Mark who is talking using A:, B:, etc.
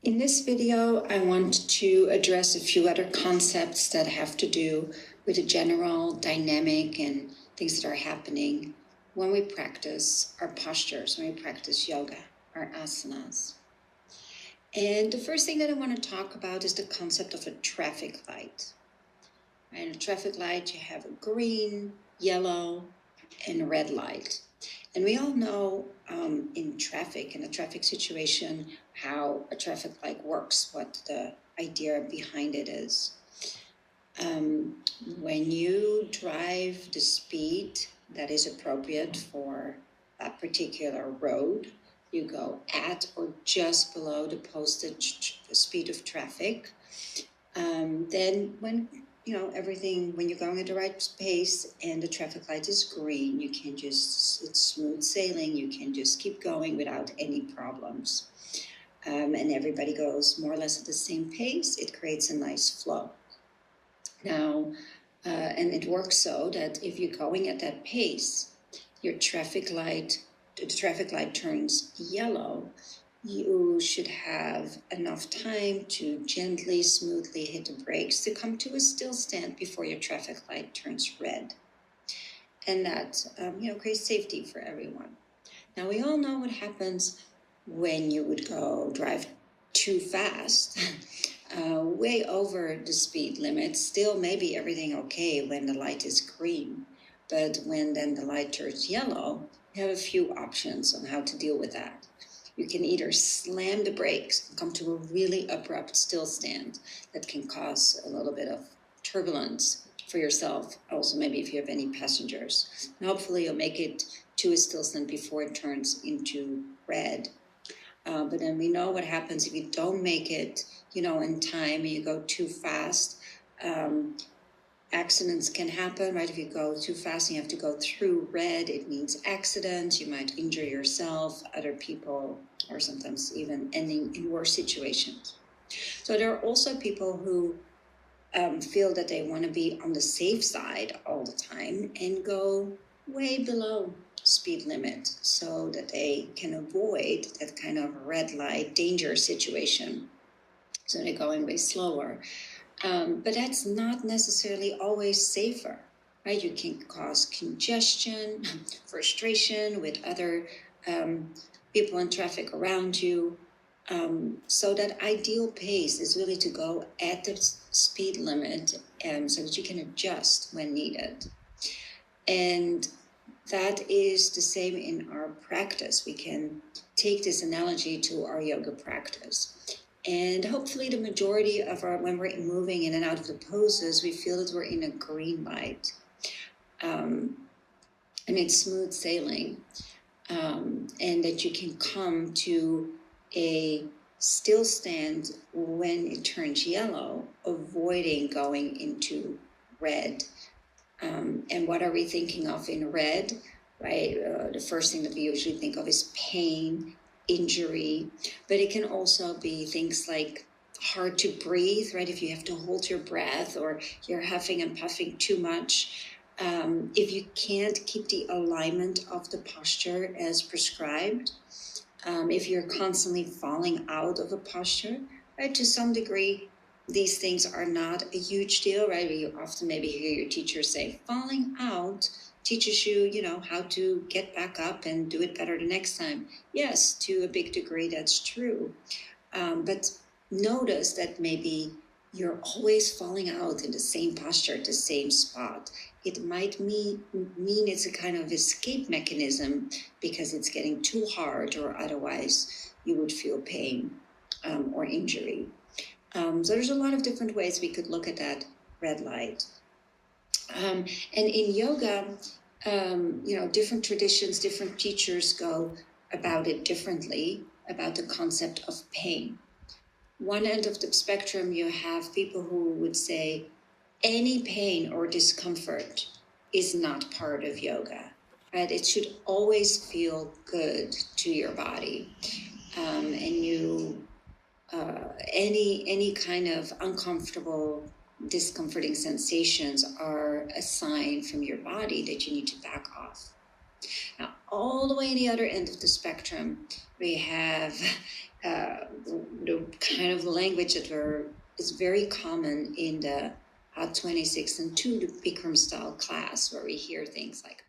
A: In this video, I want to address a few other concepts that have to do with the general dynamic and things that are happening when we practice our postures, when we practice yoga, our asanas. And the first thing that I want to talk about is the concept of a traffic light. In a traffic light, you have a green, yellow, and a red light. And we all know in a traffic situation, how a traffic light works, what the idea behind it is. When you drive the speed that is appropriate for that particular road, you go at or just below the posted speed of traffic. Then when when you're going at the right pace and the traffic light is green, it's smooth sailing. You can just keep going without any problems. And everybody goes more or less at the same pace. It creates a nice flow. Now, and it works so that if you're going at that pace, the traffic light turns yellow. You should have enough time to gently, smoothly hit the brakes to come to a still stand before your traffic light turns red. And that, creates safety for everyone. Now, we all know what happens when you would go drive too fast, way over the speed limit. Still, maybe everything okay when the light is green. But when then the light turns yellow, you have a few options on how to deal with that. You can either slam the brakes and come to a really abrupt still stand that can cause a little bit of turbulence for yourself, also maybe if you have any passengers. And hopefully you'll make it to a still stand before it turns into red. But then we know what happens if you don't make it, in time and you go too fast. Accidents can happen, right? If you go too fast and you have to go through red, it means accidents. You might injure yourself, other people, or sometimes even ending in worse situations. So there are also people who feel that they want to be on the safe side all the time and go way below speed limit so that they can avoid that kind of red light danger situation. So they're going way slower. But that's not necessarily always safer, right? You can cause congestion, frustration with other people in traffic around you. So that ideal pace is really to go at the speed limit so that you can adjust when needed. And that is the same in our practice. We can take this analogy to our yoga practice. And hopefully the majority of when we're moving in and out of the poses, we feel that we're in a green light. And it's smooth sailing. And that you can come to a still stand when it turns yellow, avoiding going into red. And what are we thinking of in red, right? The first thing that we usually think of is pain, injury, but it can also be things like hard to breathe, right? If you have to hold your breath or you're huffing and puffing too much. If you can't keep the alignment of the posture as prescribed, if you're constantly falling out of a posture, right, to some degree, these things are not a huge deal, right? You often maybe hear your teacher say, falling out teaches you, how to get back up and do it better the next time. Yes, to a big degree, that's true. But notice that maybe you're always falling out in the same posture at the same spot. It might mean it's a kind of escape mechanism because it's getting too hard, or otherwise you would feel pain or injury. So there's a lot of different ways we could look at that red light. And in yoga, different traditions, different teachers go about it differently, about the concept of pain. One end of the spectrum, you have people who would say any pain or discomfort is not part of yoga, right? It should always feel good to your body. And any kind of uncomfortable, discomforting sensations are a sign from your body that you need to back off. Now, all the way at the other end of the spectrum, we have the kind of language that is very common in the 26 and 2 Bikram style class, where we hear things like